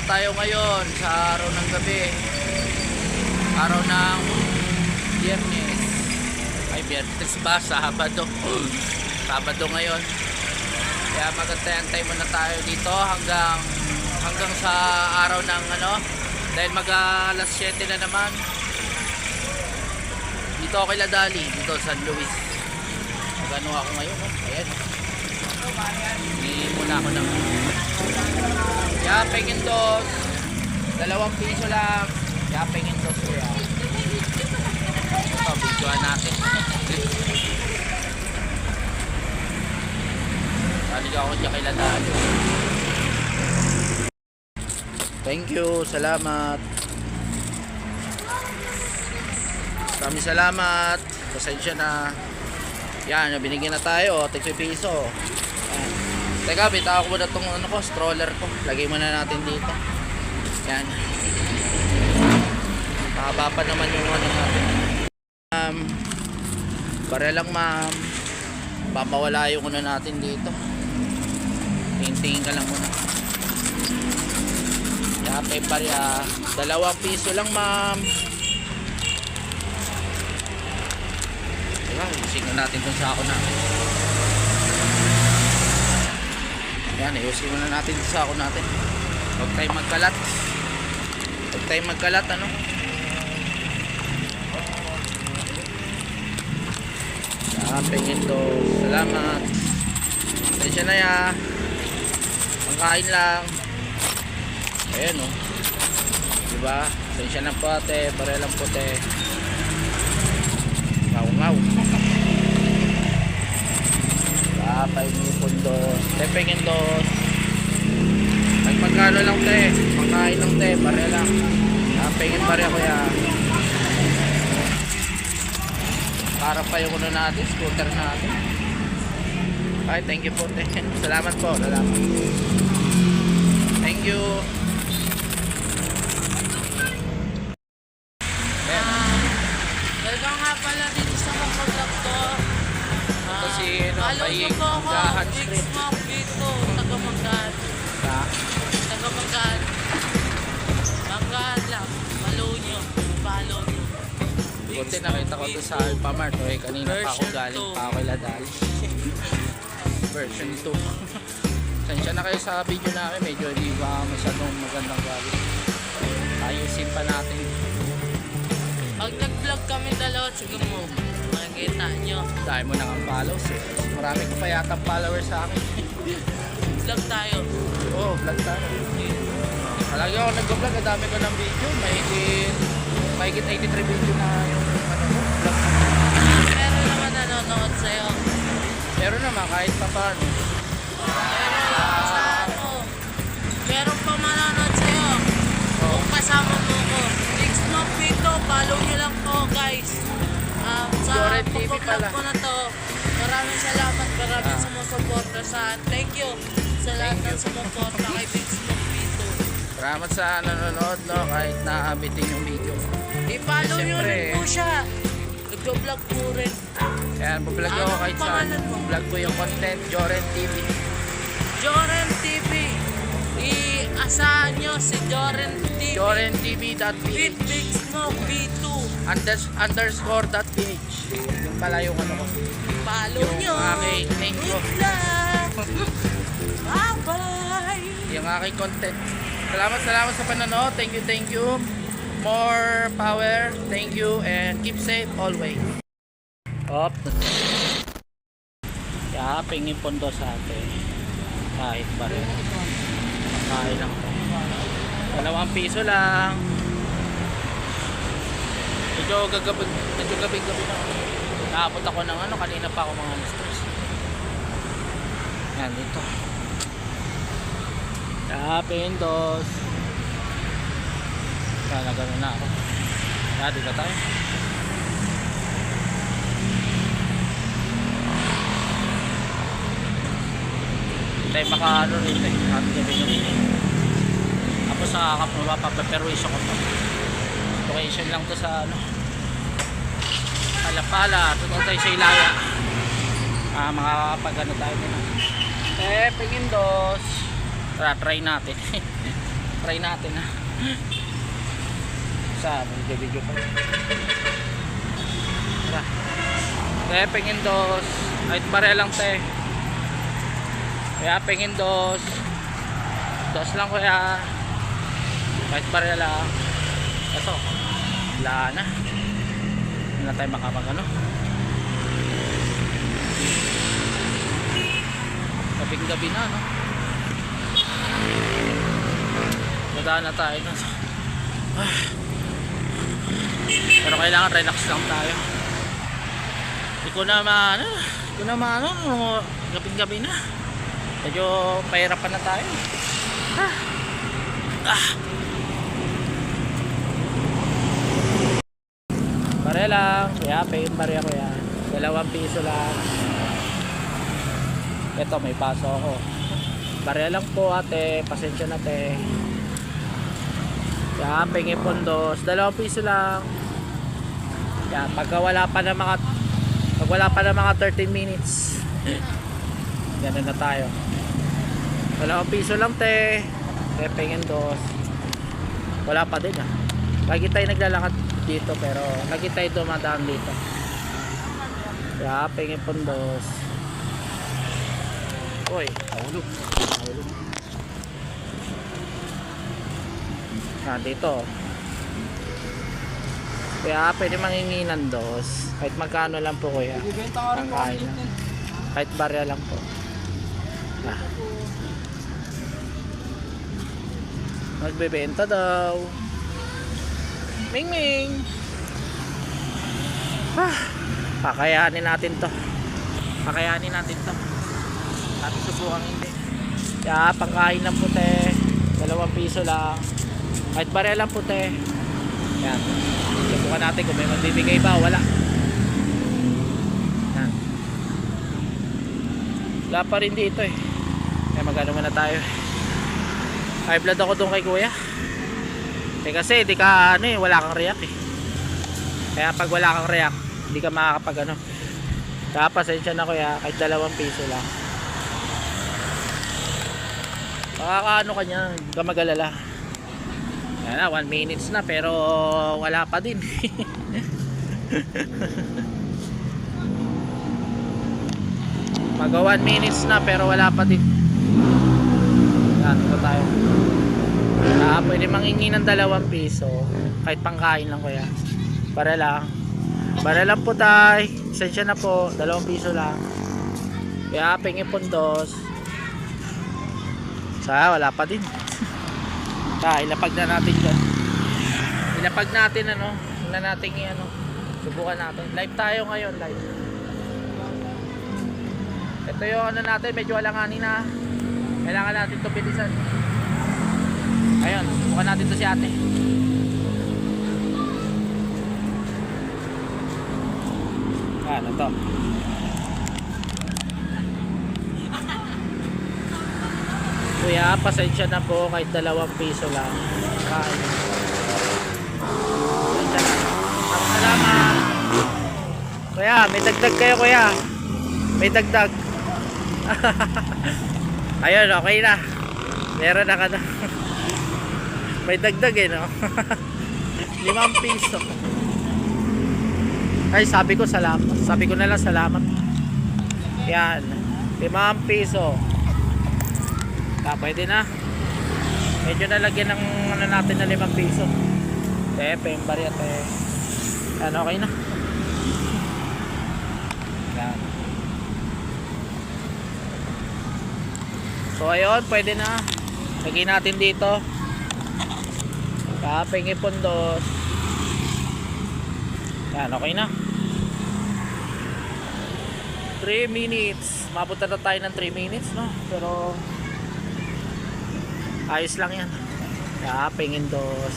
tayo ngayon sa araw ng gabi. Araw ng Biyernes. Ay, Biyernes ba? Sabado. Sabado ngayon. Kaya magantay-antay muna tayo dito hanggang sa araw ng dahil alas 7 na naman. Dito ako kay Ladali, dito San Luis. Magano ako ngayon, ayan. Hindi muna ako ng Yapeng Indos, 2 piso lang. Yapeng Indos ko yan. Ito, videoan natin. Balik ako dyan kay Ladali. Thank you, salamat. Maraming salamat. Pasensya na. Yan, binigyan na tayo, 3 piso. Yan. Teka, bitaw ko muna itong stroller ko. Lagay muna natin dito. Yan. Mahaba pa naman yung natin. Bare lang ma'am. Papawala yung natin dito. Tingin-tingin ka lang muna. Yapay barya. 2 piso lang ma'am. Diba, iusin natin itong sako natin. Yan, iusin muna natin itong sako natin. Huwag tayong magkalat. Huwag tayong magkalat, Pengin to. Salamat. Tensya na ya. Pangkain lang. Ayan diba? Tensya na po ate. Pare lang po te. Ngaw. Pahingipon dos. Tepengin dos. Ay magkano lang te. Pangkain lang te. Pare lang. Pengin pare ako ya. Para pa yung natin, scooter natin. Ay, thank you po. Salamat po. Salamat. Thank you. Welcome nga pala dito sa Kapag-Vlog to. Ito si Baying Manggahan Street. Big Smoke dito. Taga-Manggahan. Taga-Manggahan. Manggahan lang. Follow nyo. Follow nyo. Buti nakita ko doon sa Alphamart. Kanina pa ako galing pa ako kay Ladali. Version 2. Sensya na kayo sa video namin. Medyo hindi ba masyadong magandang galing. Ayusin pa natin. Pag nag-vlog kami dalawa, sige mo. Makikita nyo. Dahil mo nang ang follows Marami ko pa yata followers sa akin. Vlog tayo. Oo, vlog tayo. Palagi ako nag-vlog. Ang dami ko ng video. Mahigit 83 video na yung vlog. Meron naman nanonood sa'yo. Meron naman kahit pa paano. Meron pa manonood sa'yo. Kung kasama mo ko. Big Smoke dito. Follow nyo lang po guys. Sa Joren TV pala. ko na to. Maraming salamat. Maraming sumusuporta sa thank you sa lahat ng sumuporta kay Big Smoke dito. Salamat sa nanonood kahit naabitin yung video. I-follow nyo rin po siya. Nag-vlog po rin. Ayan, vlog ako kahit saan. Vlog ko yung content, Joren TV. Joren TV. I-asahan nyo si Joren TV. JorenTV.ph With Big Smoke B2. _.ph. Yung pala yung ko. Follow nyo. Yung aking name ko. Bye-bye. Yung aking content. Salamat sa panonood. Thank you. More power. Thank you and keep safe always. Op. Kaya pingin pondo sa atin. Kahit pa rin. Kahit lang. 2 piso lang. Medyo gabi na. Nakapot ako ng kanina pa ako mga stress. Yan dito. Kaya pindos. Sana gano'n na ako. Dito tayo. Hindi tayo makaano rin tapos sa papaperwisyo ko to. Location lang to sa Alapala. Tuto tayo sa Ilaya. Makakapag tayo din. Pingindos. Tara, try natin. Try natin ha. Sa video pa. Tara. Kaya pingin dos. Kahit pare lang te. Kaya pingin dos. Dos lang kuya. Kahit pare lang. Ito. Wala na. Hindi na tayo makapag ano. Gabing gabi na no. Dadaan na tayo no. Pero kailangan relax lang tayo. Hindi ko na maano gabing gabi na. Medyo pahirapan na tayo. Pare lang, kuya, paying pare ako yan. 2 piso lang. Ito, may paso ako. Pare lang po ate, pasensya na te. Kaya, paying pundos, 2 piso lang. Yan, pagka wala pa ng mga 13 minutes. Ganun na tayo. 2 piso lang te. Paying dos. Wala pa din ah. Lagi tayo naglalakad dito pero lagi tayo dumadaan dito. Kaya pingin pundos. Uy, nahulog. Dito. Kaya pwede manginginan dos. Kahit magkano lang po kuya. Ang kain lang. Kahit barya lang po. Magbebenta daw. Ming Ming. Kakayanin natin to. At subukan hindi. Kaya pangkain ng puti. 2 piso lang. Kahit barya lang puti. Yan. Subukan natin kung may magbibigay ba o wala. Yan. Wala pa rin dito eh. Kaya magano muna tayo. High blood ako doon kay kuya. Kasi di ka wala kang react eh. Kaya pag wala kang react, hindi ka makakapag ano. Kaya pasensya na kuya, kahit 2 piso lang. Makakaano ka niya, hindi ka mag-alala. Yan na, 1 minutes na pero wala pa din. Mag 1 minutes na pero wala pa din. Yan, ito tayo. Pwede mangingi ng 2 piso kahit pangkain lang kuya. Para lang po tayo. Isensya na po, 2 piso lang. Kaya pingin pundos. Wala pa din. Ilapag na natin dyan. Ilapag natin subukan natin. Live tayo ngayon, live. Ito yung natin, medyo alanganin na. Kailangan natin ito bilisan. Ayun, subukan natin to si ate. Ano to? Kuya, pasensya na po kahit 2 piso lang. Kain. Pasensya na. Salamat. Kuya, may dagdag kayo kuya. May dagdag. Ayun, okay na. Meron na ka na. May dagdag eh, no? 5 piso. Ay, sabi ko salamat. Sabi ko na lang salamat. Yan. 5 piso. Pwede na. Medyo nalagyan ng natin na 5 piso. Pembari at yan, okay na. Yan. So, ayun, pwede na. Lagyan natin dito. Pingin pundos. Yan, okay na. 3 minutes. Mapunta na tayo ng 3 minutes, no? Pero ayos lang yan. Pingin dos.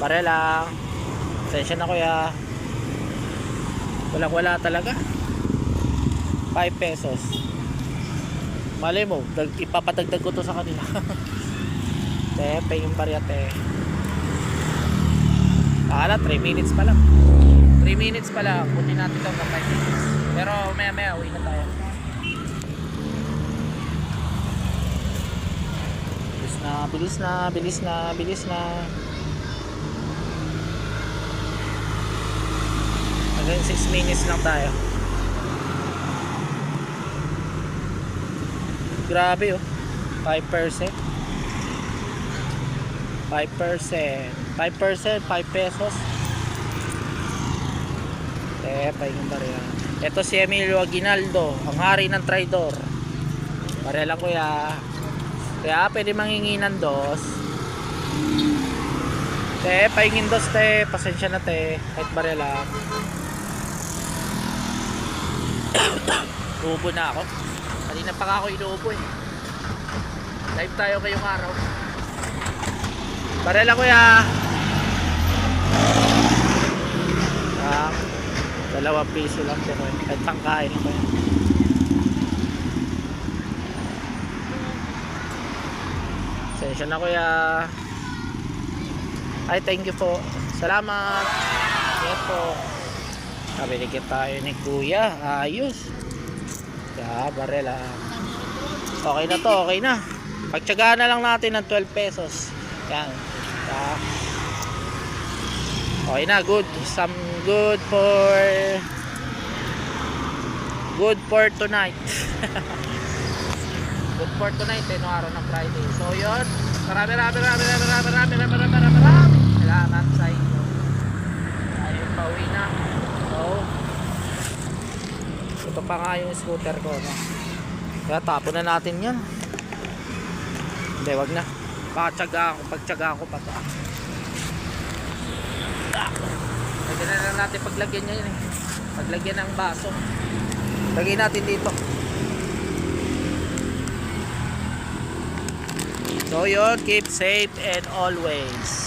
Pare lang. Sensya na kuya. Wala talaga. 5 pesos. Malay mo, ipapadagdag ko to sa kanila. Pingin pariyate. Akala 3 minutes pa lang. 3 minutes pa lang. Punin natin ito ng 5 minutes. Pero maya uwi na tayo. Bilis na, bilis na, bilis na. Hanggang 6 minutes lang tayo. Grabe oh. 5%. 5%. 5 pesos. Pahingin ba rin. Ito si Emilio Aguinaldo, ang hari ng traidor. Pare lang kuya. Kaya pwede manginginan dos. Pahingin dos pasensya na kahit bare lang. Uubo na ako. Kanina pa ako inuubo Live tayo ngayong araw. Bare lang kuya. 2 piso lang pero kahit pangkain ko yan. Sensya na kuya. Ay, thank you po. Salamat. Yes po. Nabilikit tayo ni kuya. Ayos. Kaya, barela. Okay na to, okay na. Pagtsagaan na lang natin ng 12 pesos. Yan. Kaya, okay na, good. Some good for tonight. Good for tonight no araw ng Friday. So yun, marami salamat sa inyo. Tayo pauwi na. So ito pa nga yung scooter ko Kaya tapon na natin yan. Hindi, wag na. Pagtsagaan ko pa to. Lagyan na lang natin paglagyan niya yun Paglagyan ng baso. Lagyan natin dito. So yun, keep safe and always